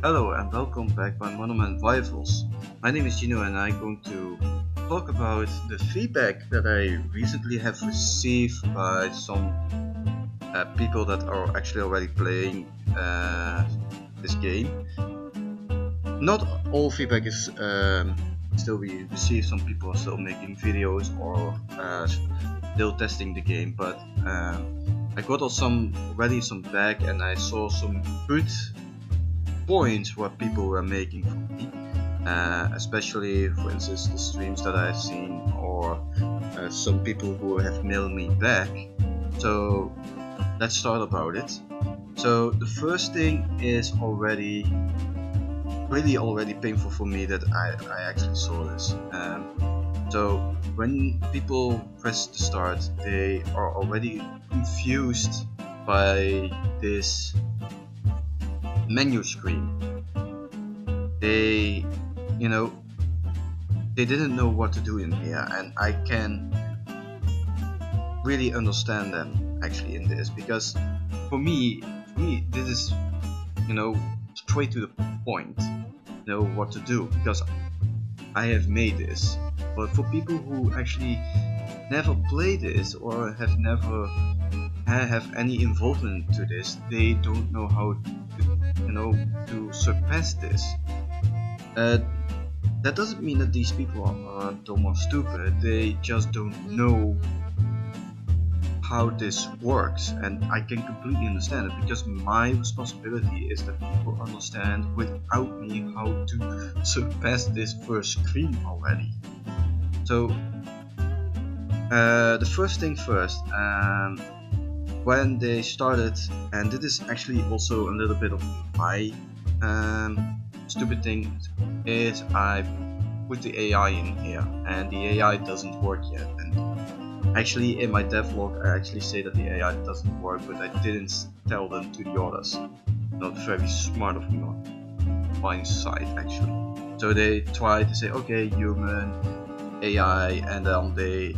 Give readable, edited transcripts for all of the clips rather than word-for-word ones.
Hello and welcome back by Monument Rivals. My name is Gino and I'm going to talk about the feedback that I recently have received by some people that are actually already playing this game. Not all feedback is still we receive. Some people are still making videos or still testing the game, but I got already some back and I saw some good points what people were making for me, especially for instance the streams that I've seen or some people who have mailed me back. So let's start about it. So the first thing is already painful for me that I actually saw this. So when people press the start, they are already confused by this menu screen. They didn't know what to do in here, and I can really understand them actually in this, because for me this is straight to the point, know what to do, because I have made this. But for people who actually never play this or have never have any involvement to this, they don't know how to surpass this. That doesn't mean that these people are dumb or stupid, they just don't know how this works, and I can completely understand it, because my responsibility is that people understand without me how to surpass this first screen already. So the first thing first, when they started, and this is actually also a little bit of my stupid thing, is I put the AI in here and the AI doesn't work yet. And actually in my devlog I actually say that the AI doesn't work, but I didn't tell them to the others. Not very smart of me on my side actually. So they try to say okay, human, AI, and then they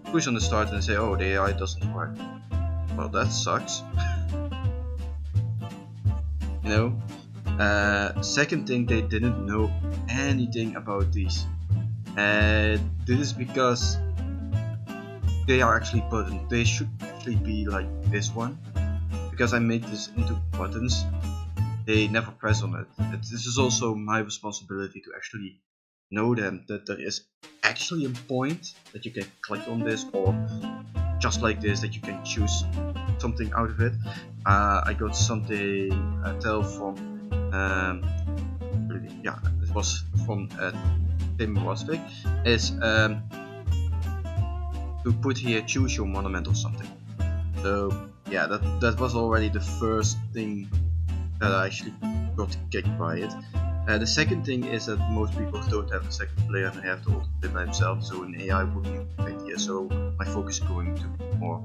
push on the start and say oh, the AI doesn't work. Well, that sucks. Second thing, they didn't know anything about these, and this is because they are actually buttons. They should actually be like this one, because I made this into buttons. They never press on it. This is also my responsibility to actually know them, that there is actually a point that you can click on this, or just like this, that you can choose something out of it. I got something tell from it was from Tim Rosvik, is to put here choose your monument or something. So yeah, that was already the first thing that I actually got kicked by it. The second thing is that most people don't have a second player and they have to also play by themselves, so an AI would be perfect here. So my focus is going to be more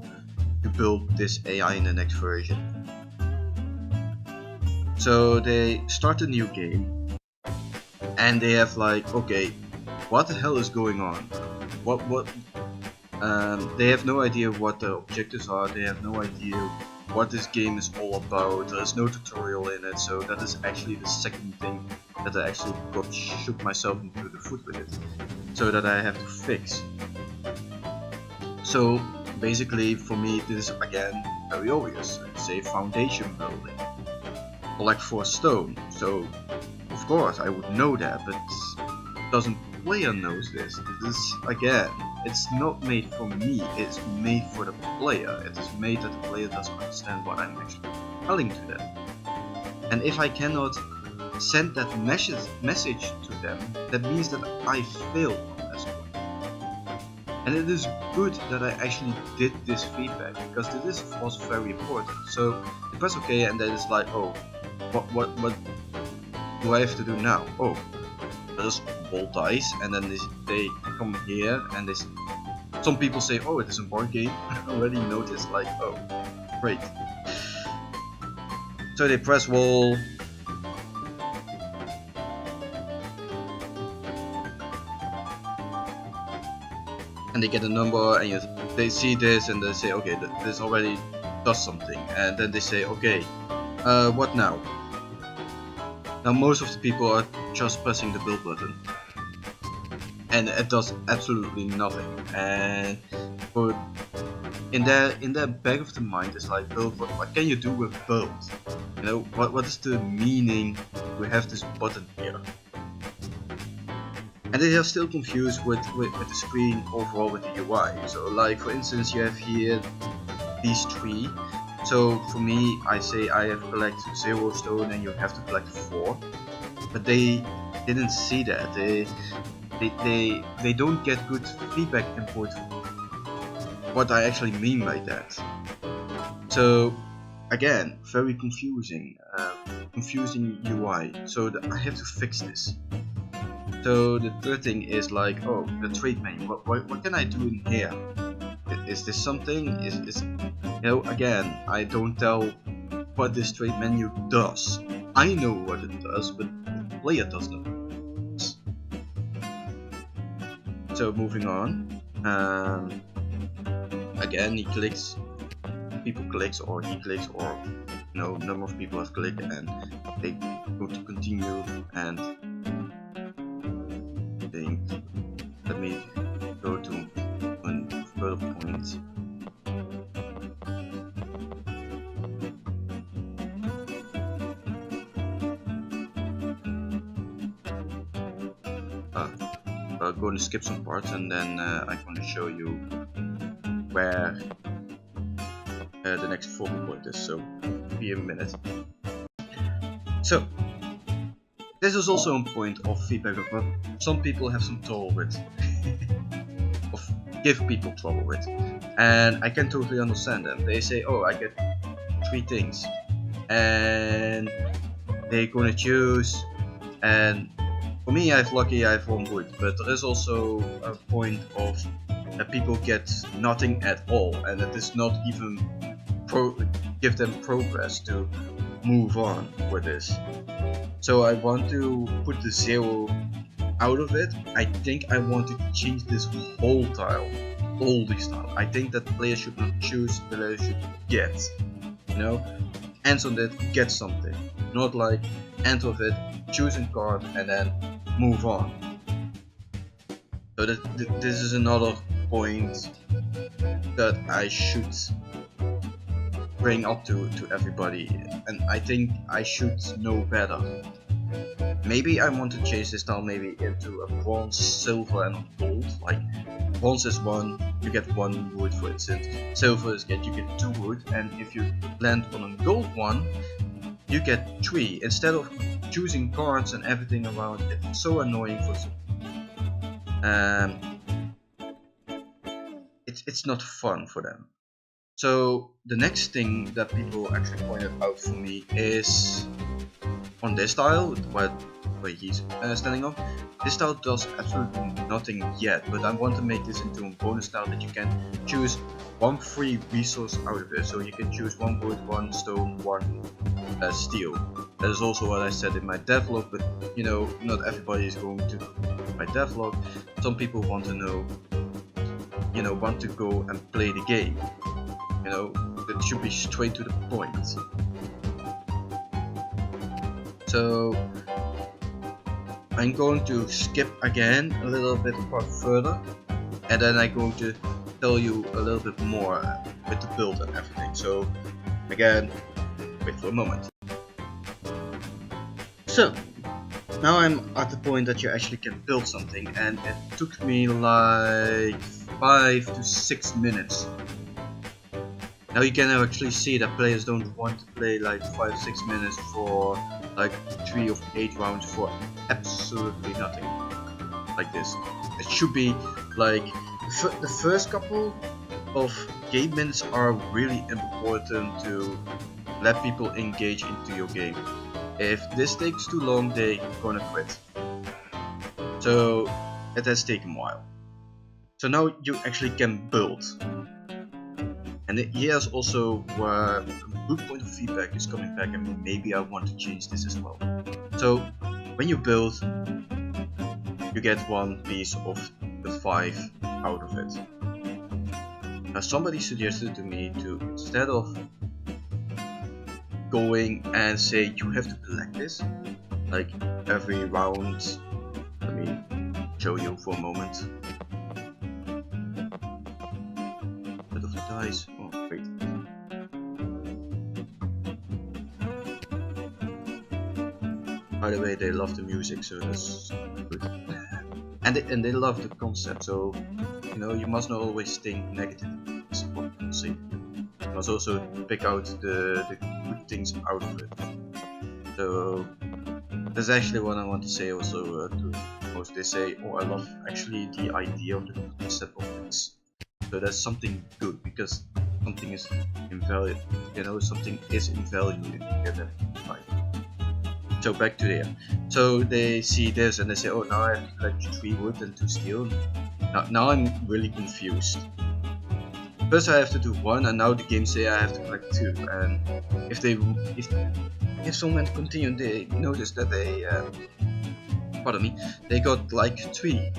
to build this AI in the next version. So they start a new game and they have like, okay, what the hell is going on? They have no idea what the objectives are. They have no idea what this game is all about. There's no tutorial in it, so that is actually the second thing that I actually shook myself into the foot with it, so that I have to fix. So basically for me this is again very obvious. Say foundation building, collect 4 stone. So of course I would know that, but doesn't player knows this. This is again, it's not made for me, it's made for the player. It is made that the player doesn't understand what I'm actually telling to them. And if I cannot send that message to them, that means that I failed on this point. And it is good that I actually did this feedback, because this was very important. So you press OK and then it's like, oh, what do I have to do now? Oh, there's roll dice, and then they come here and some people say, oh, it is a board game. I already noticed, like, oh, great. So they press roll. And they get a number, and they see this and they say, okay, this already does something. And then they say, okay, what now? Now most of the people are just pressing the build button, and it does absolutely nothing. And for in their back of the mind is like, build, what can you do with build? You know, what is the meaning we have this button here? And they are still confused with the screen overall with the UI. So like for instance, you have here these 3. So for me, I say I have collect 0 stone and you have to collect 4. But they didn't see that. They don't get good feedback input what I actually mean by that. So again, very confusing, confusing UI. So I have to fix this. So the third thing is like, oh, the trade menu. What can I do in here? Is this something? Is you know, again, I don't tell what this trade menu does. I know what it does, but the player does not. So moving on. Again, he clicks. People clicks, or he clicks, or you know, number of people have clicked, and they go to continue and. Let me go to a further point. I'm going to skip some parts, and then I'm going to show you where the next focal point is. So, be a minute. So. This is also a point of feedback of what some people have some trouble with, of give people trouble with, and I can totally understand them. They say, oh, I get 3 things, and they're gonna choose, and for me, I have 1 wood, but there is also a point of that people get nothing at all, and that is not even give them progress to move on with this. So I want to put the 0 out of it. I think I want to change this whole tile, all this tile. I think that players should not choose, players should get, you know, ends on that, get something, not like end of it, choose a card and then move on. So this is another point that I should bring up to everybody, and I think I should know better. Maybe I want to change this tile maybe into a bronze, silver and gold. Like bronze is 1, you get 1 wood for instance. Silver is you get 2 wood, and if you land on a gold one, you get 3. Instead of choosing cards and everything around, it's so annoying for some. It's not fun for them. So the next thing that people actually pointed out for me is on this tile, where he's standing on. This tile does absolutely nothing yet, but I want to make this into a bonus tile that you can choose 1 free resource out of it. So you can choose 1 wood, 1 stone, 1 steel. That is also what I said in my devlog, but you know, not everybody is going to my devlog. Some people want to know, you know, want to go and play the game. You know, it should be straight to the point. So I'm going to skip again a little bit part further, and then I'm going to tell you a little bit more with the build and everything. So again, wait for a moment. So now I'm at the point that you actually can build something, and it took me like 5 to 6 minutes. Now you can actually see that players don't want to play like 5-6 minutes for like 3 or 8 rounds for absolutely nothing like this. It should be like the first couple of game minutes are really important to let people engage into your game. If this takes too long, they're gonna quit. So it has taken a while. So now you actually can build. And here's also where a good point of feedback is coming back, and maybe I want to change this as well. So when you build, you get 1 piece of the 5 out of it. Now somebody suggested to me to, instead of going and say you have to collect this, like every round. Let me show you for a moment. Bit of the dice. Oh, wait. By the way, they love the music, so that's good. And they love the concept, so you know you must not always think negative. That's what I'm saying. You must also pick out the good things out of it. So that's actually what I want to say also to most. They say, oh, I love actually the idea of the concept of this. So that's something good, because something is invaluable. You know, something is invaluable if you get that right. So back to there. So they see this and they say, oh, now I have to collect 3 wood and 2 steel. Now I'm really confused. First I have to do 1, and now the game say I have to collect 2. And if someone continue, they notice that they pardon me, they got like 3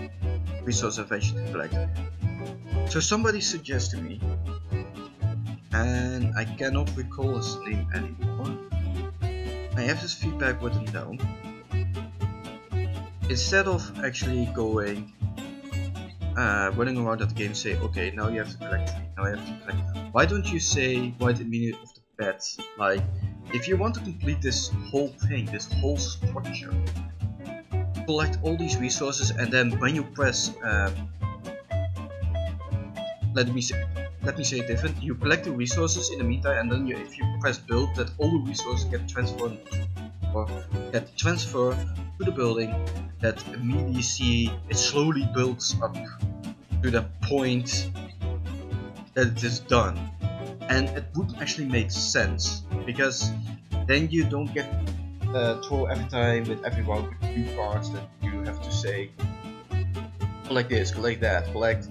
resources eventually to collect. So somebody suggested me, and I cannot recall his name anymore. I have this feedback written down. Instead of actually going running around that game, say, okay, now you have to collect 3, now you have to collect. Why don't you say right at the beginning of the bat, like, if you want to complete this whole thing, this whole structure, collect all these resources, and then when you press, let me say it different. You collect the resources in the meantime, and then if you press build, that all the resources get transferred to the building. That immediately it slowly builds up to the point that it is done, and it would actually make sense, because then you don't get throw every time with every round with new cards that you have to say collect this, collect that, collect.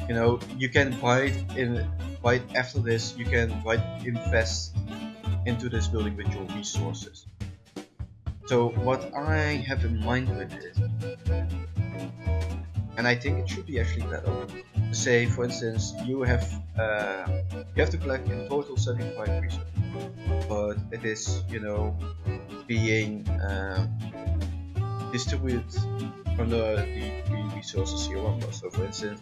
You know, you can buy it right after this. You can invest into this building with your resources. So what I have in mind with it, and I think it should be actually better. Say, for instance, you have to collect in total 75 resources, but it is, you know, being distributed under the 3 resources you want. So, for instance,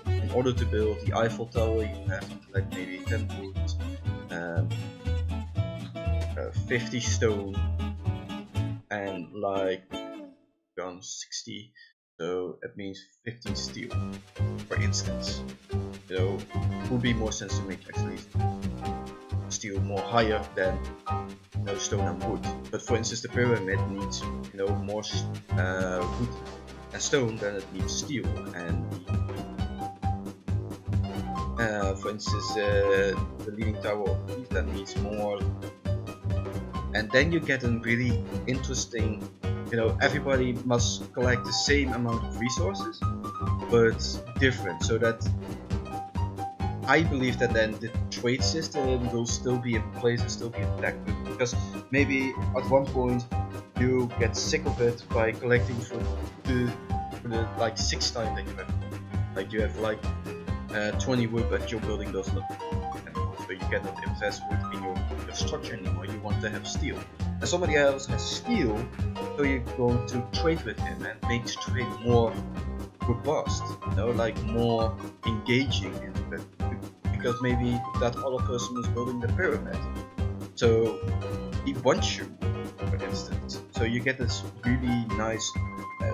in order to build the Eiffel Tower, you have to collect maybe 10 wood, 50 stone, and like 60. So it means 15 steel, for instance. You know, it would be more sense to make actually steel more higher than, you know, stone and wood. But for instance, the pyramid needs, you know, more wood and stone than it needs steel. And for instance, the Leaning Tower of Pisa needs more. And then you get a really interesting, you know, everybody must collect the same amount of resources, but different, so that I believe that then the trade system will still be in place and still be intact, because maybe at one point you get sick of it by collecting for the like 6 times that you have. Like you have like 20 wood, but your building does not, so you cannot invest wood in your structure anymore. You want to have steel, and somebody else has steel, so you're going to trade with him and make trade more robust, you know, like more engaging into it, because maybe that other person is building the pyramid, so he wants you, for instance. So you get this really nice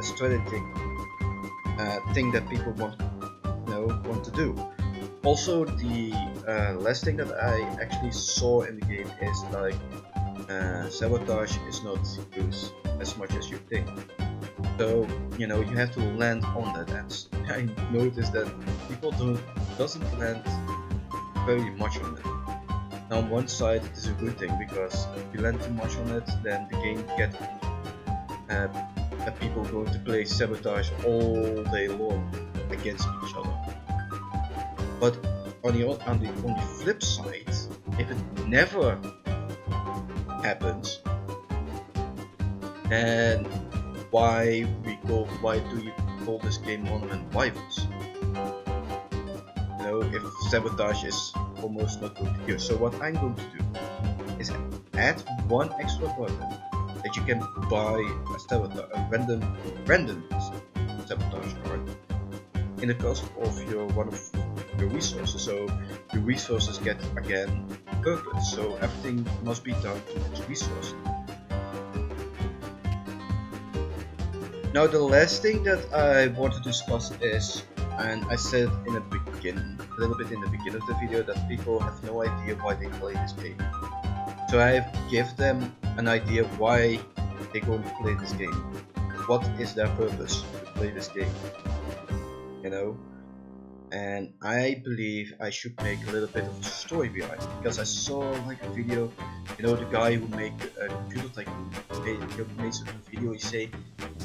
strategic thing that people want to do. Also, the last thing that I actually saw in the game is like sabotage is not used as much as you think. So, you know, you have to land on that, and I noticed that people doesn't land very much on it. Now, on one side it is a good thing, because if you land too much on it, then the game gets people going to play sabotage all day long against each other. But on the flip side, if it never happens, then why do you call this game Monument Rivals? You know, if sabotage is almost not good here. So what I'm going to do is add one extra button that you can buy a random sabotage card in the cost of one of your resources. So your resources get again purpose. So everything must be done to its resources. Now the last thing that I want to discuss is, and I said in the beginning, a little bit in the beginning of the video, that people have no idea why they play this game. So I give them an idea why they're going to play this game. What is their purpose to play this game? You know? And I believe I should make a little bit of a story behind it, because I saw like a video, you know, the guy who made a computer tycoon made a video. He say,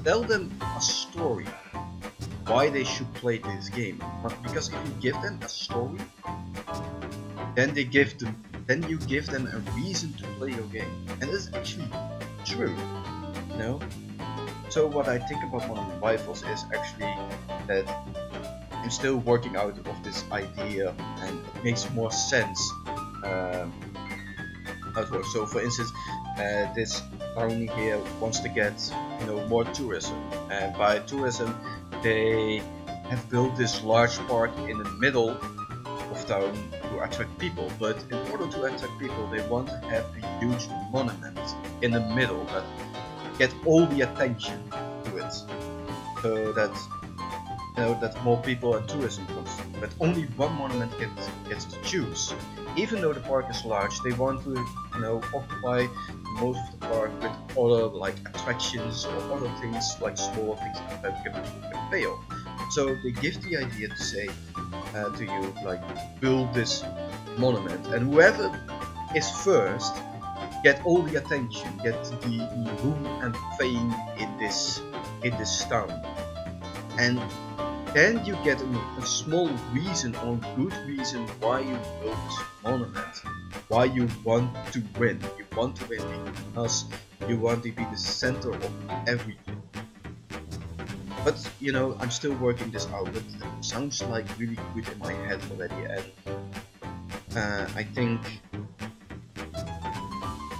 tell them a story why they should play this game. But because if you give them a story, then you give them a reason to play your game, and it's actually true, you know. So what I think about Modern Rivals is actually that I'm still working out of this idea, and it makes more sense how it works. So for instance, this town here wants to get, you know, more tourism, and by tourism they have built this large park in the middle of town to attract people. But in order to attract people, they want to have a huge monument in the middle that get all the attention to it, so that, you know, that more people and tourism comes. But only one monument gets to choose. Even though the park is large, they want to, you know, occupy most of the park with other like attractions or other things, like small things that people can fail. So they give the idea to say to you, like, build this monument, and whoever is first get all the attention, get the room and fame in this town, and then you get a small reason or good reason why you build this monument, why you want to win. You want to win because you want to be the center of everything. But you know, I'm still working this out, but it sounds like really good in my head already, and I think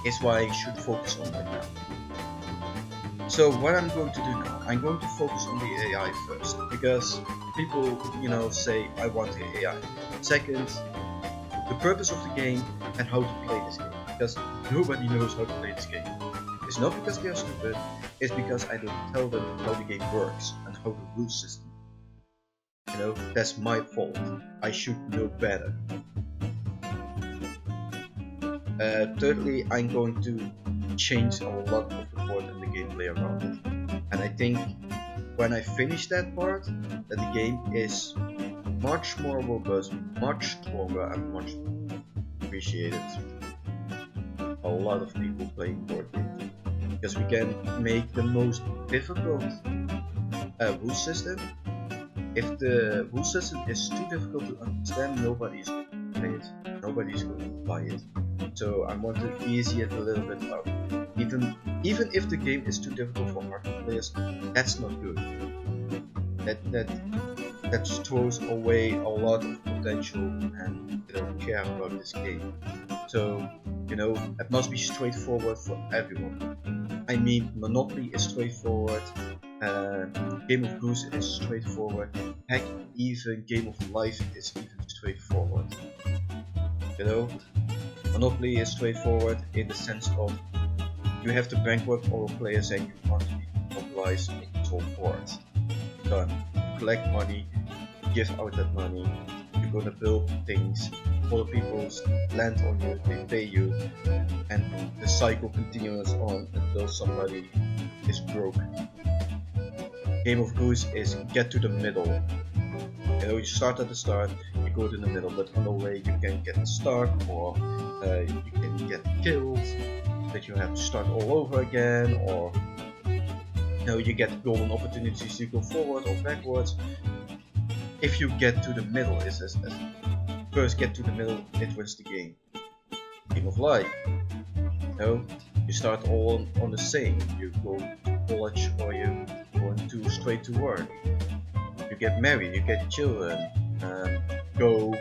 it's why I should focus on right now. So what I'm going to do now, I'm going to focus on the AI first, because people, you know, say I want the AI. Second, the purpose of the game and how to play this game, because nobody knows how to play this game. It's not because they are stupid, it's because I don't tell them how the game works and how the rule system. You know, that's my fault. I should know better. Thirdly, I'm going to change a lot of the board and the gameplay around it. And I think when I finish that part, that the game is much more robust, much stronger, and much appreciated. A lot of people playing board games, because we can make the most difficult rule system. If the rule system is too difficult to understand, nobody's going to play it, nobody's going to buy it. So I want to ease it a little bit out. Even if the game is too difficult for hardcore players, that's not good. That throws away a lot of potential, and they don't care about this game. So, you know, it must be straightforward for everyone. I mean, Monopoly is straightforward, Game of Goose is straightforward, heck, even Game of Life is even straightforward. You know, Monopoly is straightforward in the sense of you have to bankrupt all players and you want to mobilize and control boards. Done. You collect money, you give out that money, you're gonna build things, other people land on you, they pay you, and the cycle continues on until somebody is broke. Game of Goose is get to the middle. You know, you start at the start, you go to the middle, but on the way you can get stuck, or you can get killed, that you have to start all over again, or you know, you get golden opportunities to go forward or backwards. If you get to the middle, is as first get to the middle, it wins the game. Game of Life. You know, you start all on the same. You go to college or you go straight to work. You get married, you get children, go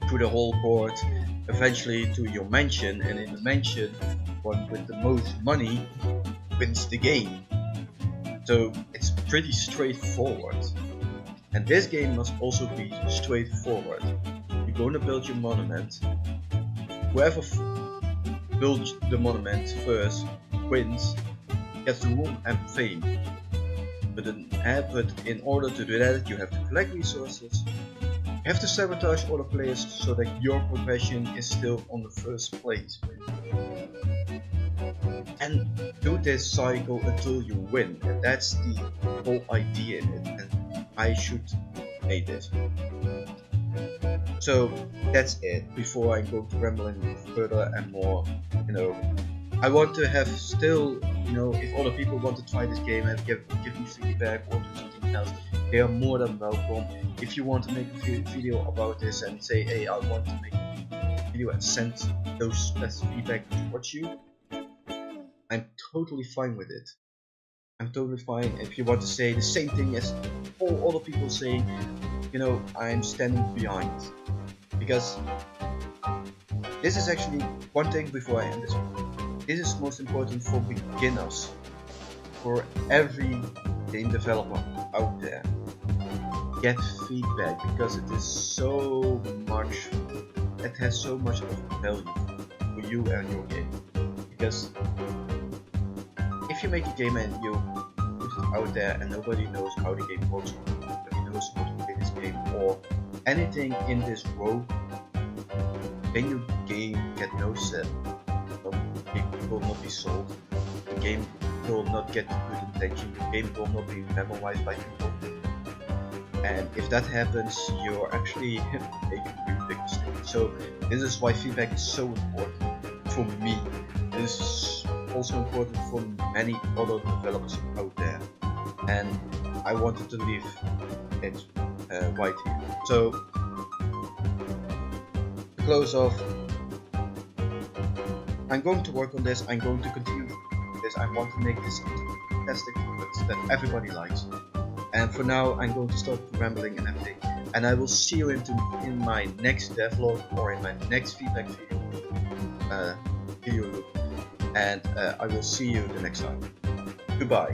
through the whole board, eventually to your mansion, and in the mansion, one with the most money wins the game. So it's pretty straightforward. And this game must also be straightforward. You're gonna build your monument. Whoever builds the monument first wins, gets the room and fame. But in order to do that, you have to collect resources. You have to sabotage other players so that your progression is still on the first place. And do this cycle until you win. And that's the whole idea in it. And I should make this. So that's it. Before I go to rambling further and more, I want to have still, if other people want to try this game and give me feedback or do something else, they are more than welcome. If you want to make a video about this and say, hey, I want to make a video and send that feedback towards you, I'm totally fine with it. I'm totally fine if you want to say the same thing as all other people saying, I'm standing behind. Because this is actually one thing before I end this one. This is most important for beginners, for every game developer out there. Get feedback, because it is so much, it has so much of value for you and your game. Because if you make a game and you put it out there and nobody knows how the game works, nobody knows how to play this game or anything in this row, then your game get no sell. It will not be sold. The game will not get good intention. The game will not be memorized by people. And if that happens, you're actually making a really big mistake. So this is why feedback is so important for me. This is also important for many other developers out there. And I wanted to leave it right here. So to close off, I'm going to work on this. I'm going to continue this. I want to make this fantastic product that everybody likes. And for now, I'm going to stop rambling and everything. And I will see you in my next devlog or in my next feedback video loop. And I will see you the next time. Goodbye.